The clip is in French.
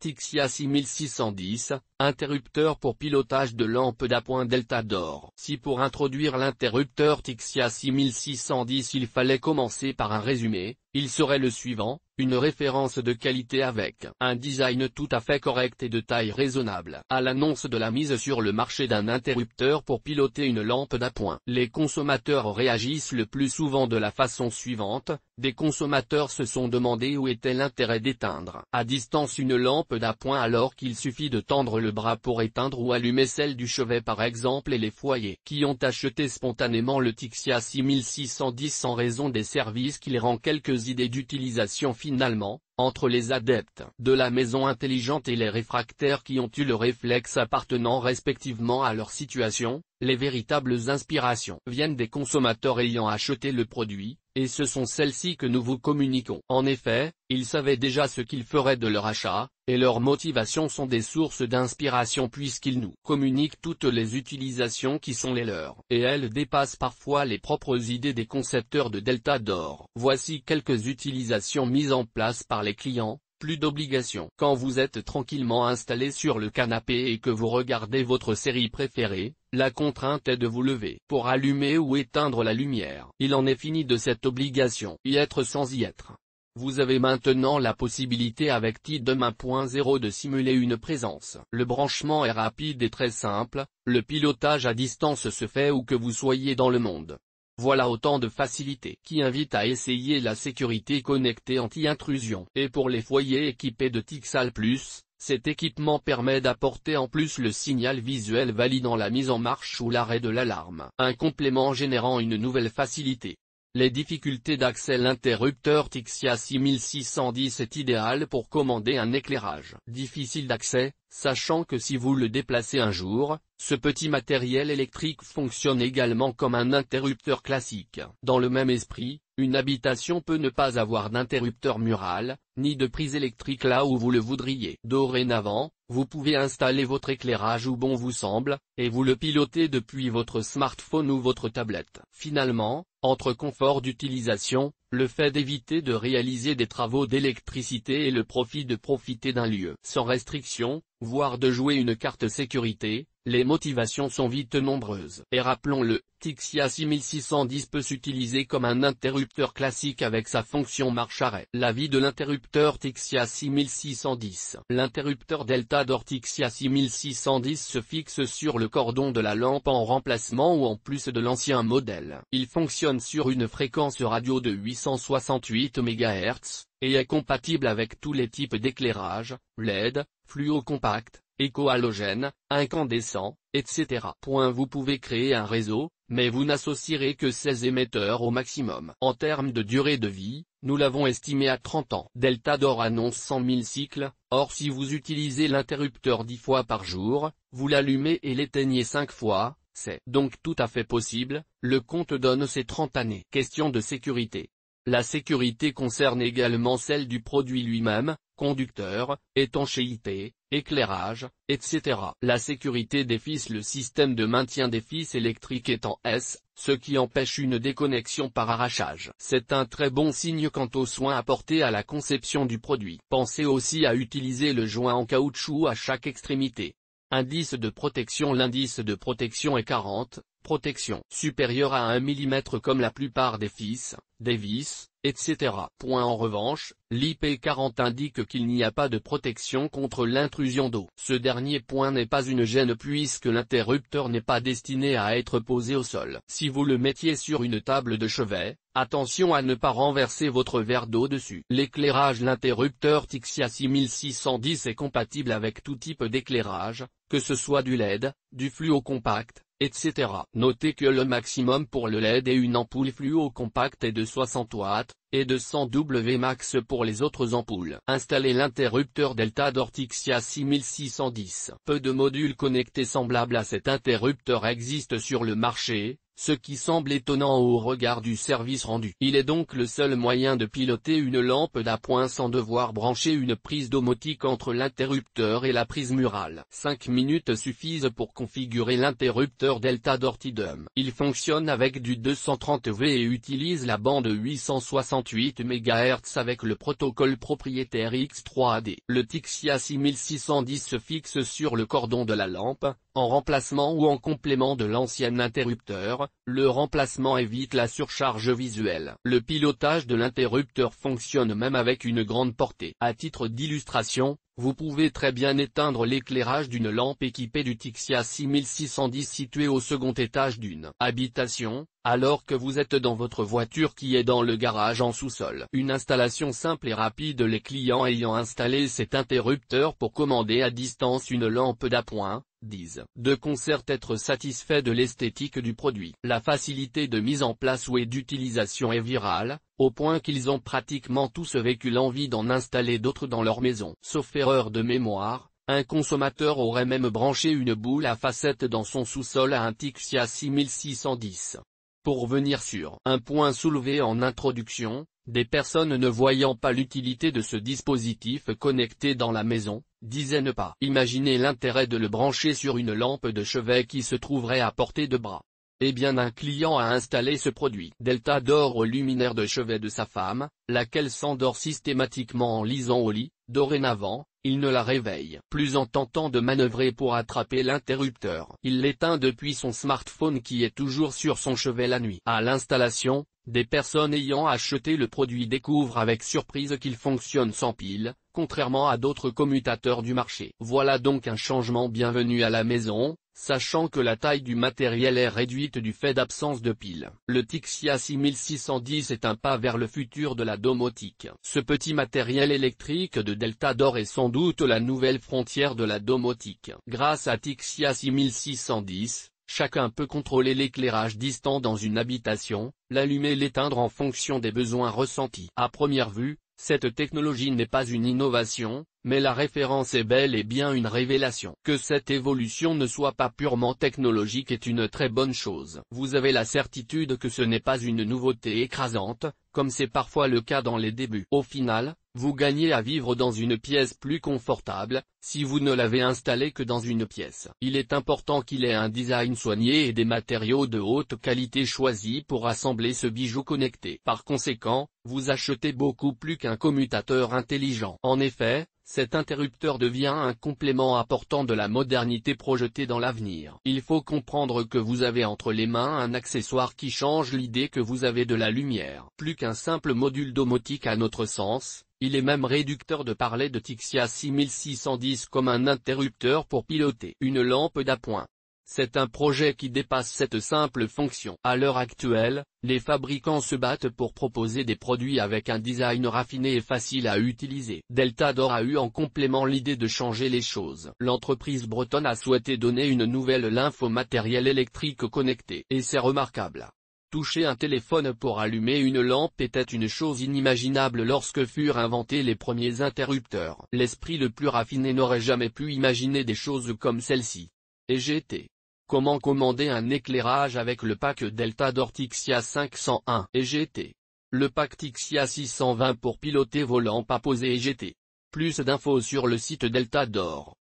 Tixia 6610, interrupteur pour pilotage de lampe d'appoint Delta d'or. Si pour introduire l'interrupteur Tixia 6610 il fallait commencer par un résumé, il serait le suivant: une référence de qualité avec un design tout à fait correct et de taille raisonnable. À l'annonce de la mise sur le marché d'un interrupteur pour piloter une lampe d'appoint, les consommateurs réagissent le plus souvent de la façon suivante: des consommateurs se sont demandé où était l'intérêt d'éteindre à distance une lampe d'appoint alors qu'il suffit de tendre le bras pour éteindre ou allumer celle du chevet par exemple, et les foyers qui ont acheté spontanément le Tixia 6610 en raison des services qu'il rend. Quelques idées d'utilisation finalement, entre les adeptes de la maison intelligente et les réfractaires qui ont eu le réflexe appartenant respectivement à leur situation, les véritables inspirations viennent des consommateurs ayant acheté le produit, et ce sont celles-ci que nous vous communiquons. En effet, ils savaient déjà ce qu'ils feraient de leur achat, et leurs motivations sont des sources d'inspiration puisqu'ils nous communiquent toutes les utilisations qui sont les leurs, et elles dépassent parfois les propres idées des concepteurs de Delta d'or. Voici quelques utilisations mises en place par les clients. Plus d'obligations. Quand vous êtes tranquillement installé sur le canapé et que vous regardez votre série préférée, la contrainte est de vous lever pour allumer ou éteindre la lumière. Il en est fini de cette obligation. Y être sans y être. Vous avez maintenant la possibilité avec TIDEM 1.0 de simuler une présence. Le branchement est rapide et très simple, le pilotage à distance se fait où que vous soyez dans le monde. Voilà autant de facilités qui invitent à essayer la sécurité connectée anti-intrusion. Et pour les foyers équipés de Tixal Plus, cet équipement permet d'apporter en plus le signal visuel validant la mise en marche ou l'arrêt de l'alarme. Un complément générant une nouvelle facilité. Les difficultés d'accès. L'interrupteur Tixia 6610 est idéal pour commander un éclairage difficile d'accès, sachant que si vous le déplacez un jour, ce petit matériel électrique fonctionne également comme un interrupteur classique. Dans le même esprit, une habitation peut ne pas avoir d'interrupteur mural, ni de prise électrique là où vous le voudriez. Dorénavant, vous pouvez installer votre éclairage où bon vous semble, et vous le pilotez depuis votre smartphone ou votre tablette. Finalement, entre confort d'utilisation, le fait d'éviter de réaliser des travaux d'électricité et le profit de profiter d'un lieu sans restriction, voire de jouer une carte sécurité, les motivations sont vite nombreuses. Et rappelons-le, Tixia 6610 peut s'utiliser comme un interrupteur classique avec sa fonction marche-arrêt. L'avis de l'interrupteur Tixia 6610. L'interrupteur Delta d'or Tixia 6610 se fixe sur le cordon de la lampe en remplacement ou en plus de l'ancien modèle. Il fonctionne sur une fréquence radio de 868 MHz, et est compatible avec tous les types d'éclairage, LED, fluo compact, éco-halogène, incandescent, etc. Vous pouvez créer un réseau, mais vous n'associerez que 16 émetteurs au maximum. En termes de durée de vie, nous l'avons estimé à 30 ans. Delta d'or annonce 100 000 cycles, or si vous utilisez l'interrupteur 10 fois par jour, vous l'allumez et l'éteignez 5 fois, c'est donc tout à fait possible. Le compte donne ses 30 années. Question de sécurité. La sécurité concerne également celle du produit lui-même, conducteur, étanchéité, éclairage, etc. La sécurité des fils. Le système de maintien des fils électriques est en S, ce qui empêche une déconnexion par arrachage. C'est un très bon signe quant aux soins apportés à la conception du produit. Pensez aussi à utiliser le joint en caoutchouc à chaque extrémité. Indice de protection. L'indice de protection est 40, protection supérieure à 1 mm comme la plupart des fils, des vis, etc. En revanche, l'IP40 indique qu'il n'y a pas de protection contre l'intrusion d'eau. Ce dernier point n'est pas une gêne puisque l'interrupteur n'est pas destiné à être posé au sol. Si vous le mettiez sur une table de chevet, attention à ne pas renverser votre verre d'eau dessus. L'éclairage. L'interrupteur Tixia 6610 est compatible avec tout type d'éclairage, que ce soit du LED, du fluo compact, etc. Notez que le maximum pour le LED et une ampoule fluo compact est de 60 watts, et de 100 W max pour les autres ampoules. Installez l'interrupteur Delta d'or Tixia 6610. Peu de modules connectés semblables à cet interrupteur existent sur le marché, ce qui semble étonnant au regard du service rendu. Il est donc le seul moyen de piloter une lampe d'appoint sans devoir brancher une prise domotique entre l'interrupteur et la prise murale. 5 minutes suffisent pour configurer l'interrupteur Delta d'Ortidum. Il fonctionne avec du 230V et utilise la bande 868 MHz avec le protocole propriétaire X3D. Le Tixia 6610 se fixe sur le cordon de la lampe, en remplacement ou en complément de l'ancien interrupteur. Le remplacement évite la surcharge visuelle. Le pilotage de l'interrupteur fonctionne même avec une grande portée. À titre d'illustration, vous pouvez très bien éteindre l'éclairage d'une lampe équipée du Tixia 6610 située au second étage d'une habitation, alors que vous êtes dans votre voiture qui est dans le garage en sous-sol. Une installation simple et rapide. Les clients ayant installé cet interrupteur pour commander à distance une lampe d'appoint, disent de concert être satisfaits de l'esthétique du produit. La facilité de mise en place et d'utilisation est virale, au point qu'ils ont pratiquement tous vécu l'envie d'en installer d'autres dans leur maison. Sauf erreur de mémoire, un consommateur aurait même branché une boule à facettes dans son sous-sol à un Tixia 6610. Pour venir sur un point soulevé en introduction, des personnes ne voyant pas l'utilité de ce dispositif connecté dans la maison, disaient ne pas imaginer l'intérêt de le brancher sur une lampe de chevet qui se trouverait à portée de bras. Eh bien, un client a installé ce produit Delta d'or au luminaire de chevet de sa femme, laquelle s'endort systématiquement en lisant au lit. Dorénavant, il ne la réveille plus en tentant de manœuvrer pour attraper l'interrupteur. Il l'éteint depuis son smartphone qui est toujours sur son chevet la nuit. À l'installation, des personnes ayant acheté le produit découvrent avec surprise qu'il fonctionne sans pile, contrairement à d'autres commutateurs du marché. Voilà donc un changement bienvenu à la maison, sachant que la taille du matériel est réduite du fait d'absence de piles. Le Tixia 6610 est un pas vers le futur de la domotique. Ce petit matériel électrique de Delta d'or est sans doute la nouvelle frontière de la domotique. Grâce à Tixia 6610, chacun peut contrôler l'éclairage distant dans une habitation, l'allumer et l'éteindre en fonction des besoins ressentis. À première vue, cette technologie n'est pas une innovation, mais la référence est bel et bien une révélation. Que cette évolution ne soit pas purement technologique est une très bonne chose. Vous avez la certitude que ce n'est pas une nouveauté écrasante, comme c'est parfois le cas dans les débuts. Au final, vous gagnez à vivre dans une pièce plus confortable, si vous ne l'avez installé que dans une pièce. Il est important qu'il ait un design soigné et des matériaux de haute qualité choisis pour assembler ce bijou connecté. Par conséquent, vous achetez beaucoup plus qu'un commutateur intelligent. En effet, cet interrupteur devient un complément important de la modernité projetée dans l'avenir. Il faut comprendre que vous avez entre les mains un accessoire qui change l'idée que vous avez de la lumière. Plus qu'un simple module domotique à notre sens, il est même réducteur de parler de Tixia 6610 comme un interrupteur pour piloter une lampe d'appoint. C'est un projet qui dépasse cette simple fonction. À l'heure actuelle, les fabricants se battent pour proposer des produits avec un design raffiné et facile à utiliser. Delta d'or a eu en complément l'idée de changer les choses. L'entreprise bretonne a souhaité donner une nouvelle lymphe au matériel électrique connecté. Et c'est remarquable. Toucher un téléphone pour allumer une lampe était une chose inimaginable lorsque furent inventés les premiers interrupteurs. L'esprit le plus raffiné n'aurait jamais pu imaginer des choses comme celle-ci. Et GT. Comment commander un éclairage avec le pack Delta d'or Tixia 501 et GT. Le pack Tixia 620 pour piloter vos lampes à poser et GT. Plus d'infos sur le site Delta d'or.